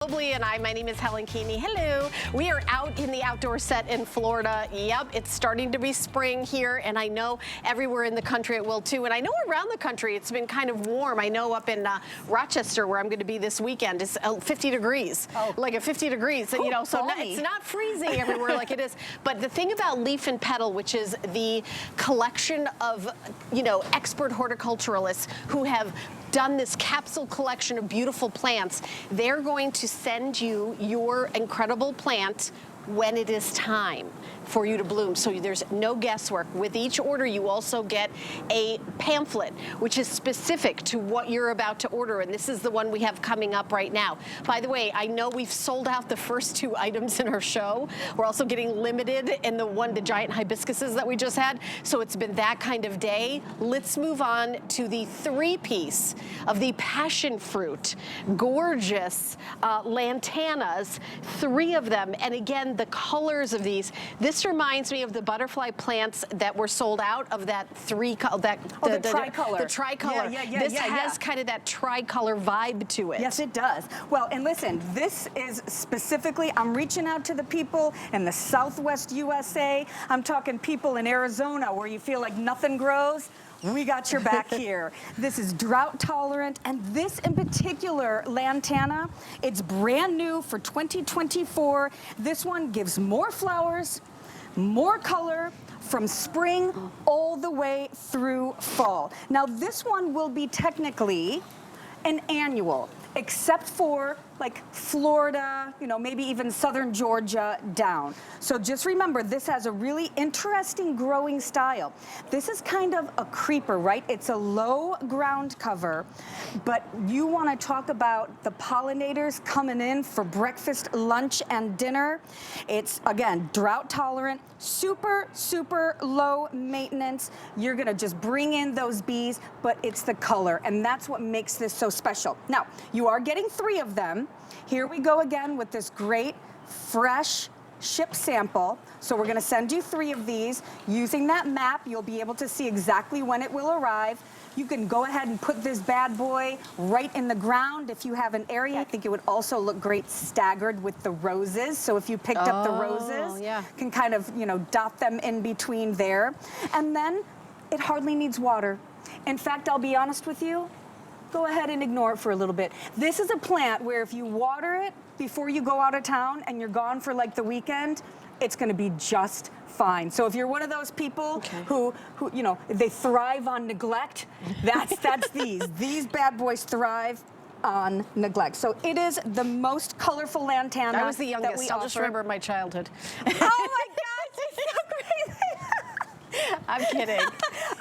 And my name is Helen Keeney. Hello. We are out in the outdoor set in Florida. Yep, it's starting to be spring here, and I know everywhere in the country it will too. And I know around the country it's been kind of warm. I know up in Rochester, where I'm going to be this weekend, it's 50 degrees. Oh. Like at 50 degrees. Ooh, you know, so it's not freezing everywhere like it is. But the thing about Leaf and Petal, which is the collection of, you know, expert horticulturalists who have done this capsule collection of beautiful plants, they're going to send you your incredible plant when it is time for you to bloom. So there's no guesswork. With each order, you also get a pamphlet, which is specific to what you're about to order. And this is the one we have coming up right now. By the way, I know we've sold out the first 2 items in our show. We're also getting limited in the giant hibiscuses that we just had. So it's been that kind of day. Let's move on to the 3-piece of the passion fruit. Gorgeous lantanas, 3 of them. And again, the colors of these. This reminds me of the butterfly plants that were sold out of that the tricolor. The tricolor. This has kind of that tricolor vibe to it. Yes, it does. Well, and listen, this is specifically, I'm reaching out to the people in the Southwest USA. I'm talking people in Arizona where you feel like nothing grows. We got your back here. This is drought tolerant, and this in particular, Lantana, it's brand new for 2024. This one gives more flowers, more color, from spring all the way through fall. Now this one will be technically an annual, except for like Florida, you know, maybe even southern Georgia down. So just remember, this has a really interesting growing style. This is kind of a creeper, right? It's a low ground cover, but you want to talk about the pollinators coming in for breakfast, lunch, and dinner. It's, again, drought tolerant, super, super low maintenance. You're gonna just bring in those bees, but it's the color, and that's what makes this so special. Now, you are getting 3 of them. Here we go again with this great, fresh ship sample. So we're gonna send you 3 of these. Using that map, you'll be able to see exactly when it will arrive. You can go ahead and put this bad boy right in the ground if you have an area. I think it would also look great staggered with the roses. So if you picked up the roses, can kind of, you know, dot them in between there. And then it hardly needs water. In fact, I'll be honest with you, go ahead and ignore it for a little bit. This is a plant where if you water it before you go out of town and you're gone for like the weekend, it's gonna be just fine. So if you're one of those people who you know, they thrive on neglect, that's these. These bad boys thrive on neglect. So it is the most colorful lantana. I was the youngest. I'll just remember my childhood. Oh my gosh, it's so crazy. I'm kidding.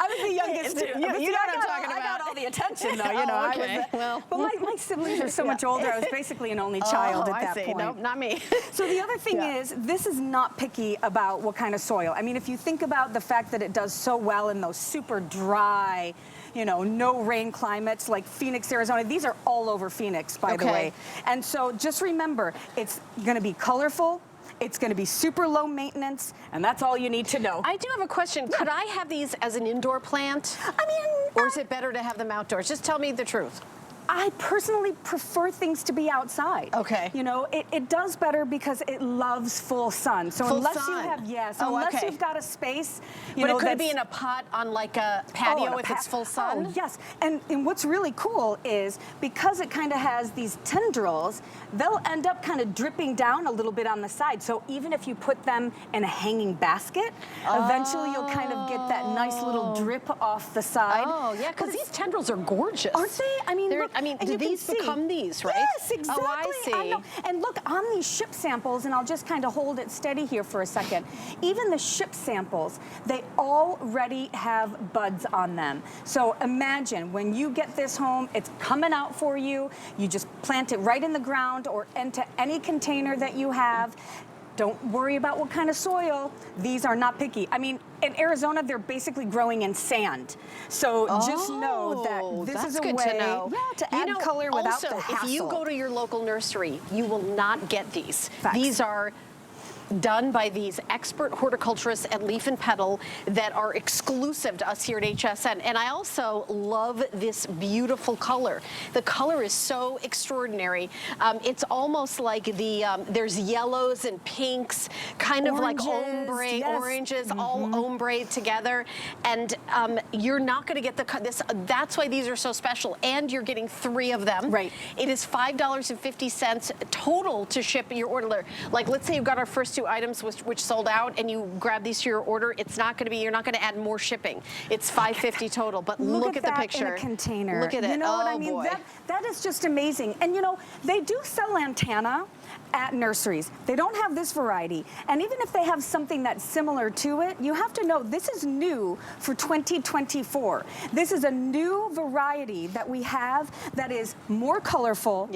I was the youngest too. You know what I'm talking about. I got all the attention though, you know. Okay. But my siblings are so much older. I was basically an only child at that point. Nope, not me. So the other thing is, this is not picky about what kind of soil. I mean, if you think about the fact that it does so well in those super dry, you know, no rain climates like Phoenix, Arizona. These are all over Phoenix, by the way. And so just remember, it's gonna be colorful. It's going to be super low maintenance, and that's all you need to know. I do have a question. Could I have these as an indoor plant? I mean, or is it better to have them outdoors? Just tell me the truth. I personally prefer things to be outside. Okay. You know, it does better because it loves full sun. So unless you have, unless you've got a space, you know, but it could be in a pot on like a patio if it's full sun? Oh, yes. And what's really cool is because it kind of has these tendrils, they'll end up kind of dripping down a little bit on the side. So even if you put them in a hanging basket, eventually you'll kind of get that nice little drip off the side. Oh, yeah, because these tendrils are gorgeous. Aren't they? I mean, look, do these become these, right? Yes, exactly. Oh, I see. I know. And look, on these ship samples, and I'll just kind of hold it steady here for a second, even the ship samples, they already have buds on them. So imagine when you get this home, it's coming out for you, you just plant it right in the ground or into any container that you have. Don't worry about what kind of soil. These are not picky. I mean, in Arizona, they're basically growing in sand. So just know that this is a way to add color without the hassle. If you go to your local nursery, you will not get these. These are done by these expert horticulturists at Leaf and Petal that are exclusive to us here at HSN. And I also love this beautiful color. The color is so extraordinary. It's almost like there's yellows and pinks, kind of like ombre, yes. oranges, all ombre together. And you're not going to get this. That's why these are so special. And you're getting 3 of them. Right. It is $5.50 total to ship your order. Like, let's say you got our first 2 items which sold out, and you grab these to your order. It's not going to be. You're not going to add more shipping. It's $5.50 total. But look at the picture. In a container. Look at it. You know oh, what I mean? Boy. That is just amazing. And you know, they do sell lantana at nurseries. They don't have this variety. And even if they have something that's similar to it, you have to know this is new for 2024. This is a new variety that we have that is more colorful,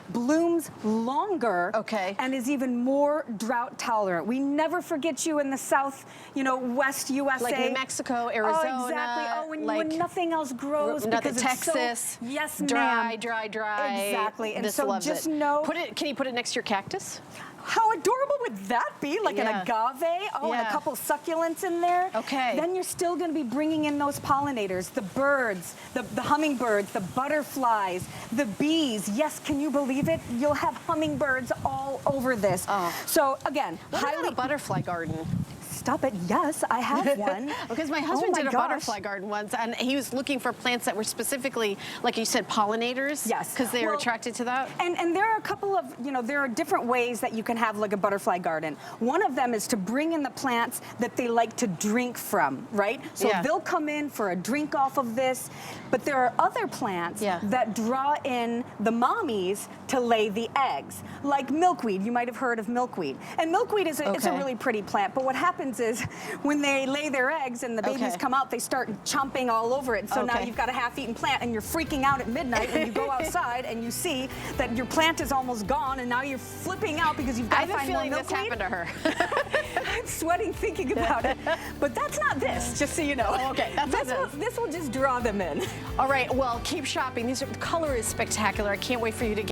blooms longer, and is even more drought tolerant. We never forget you in the South, you know, West USA. Like New Mexico, Arizona. Oh, exactly. Oh, when nothing else grows because Texas. It's so, yes, dry, ma'am. dry, dry. Exactly. And this so loves just it. know. Can you put it next to your cactus? How adorable would that be? Like an agave, and a couple succulents in there. Then you're still going to be bringing in those pollinators, the birds, the hummingbirds, the butterflies, the bees. Yes, can you believe it? You'll have hummingbirds all over this. So again, what about a butterfly garden? Stop it. Yes, I have one. Because my husband did a butterfly garden once, and he was looking for plants that were specifically, like you said, pollinators. Yes. Because they are attracted to that. And there are a couple of, you know, there are different ways that you can have like a butterfly garden. One of them is to bring in the plants that they like to drink from, right? So they'll come in for a drink off of this. But there are other plants that draw in the mommies to lay the eggs, like milkweed. You might have heard of milkweed. And milkweed is it's a really pretty plant, but what happens is when they lay their eggs and the babies come out, they start chomping all over it. So now you've got a half-eaten plant, and you're freaking out at midnight when you go outside and you see that your plant is almost gone, and now you're flipping out because you've got to find more milkweed. I have a feeling this happened to her. I'm sweating thinking about it. But that's not this, just so you know. This will just draw them in. All right, well, keep shopping. The color is spectacular. I can't wait for you to get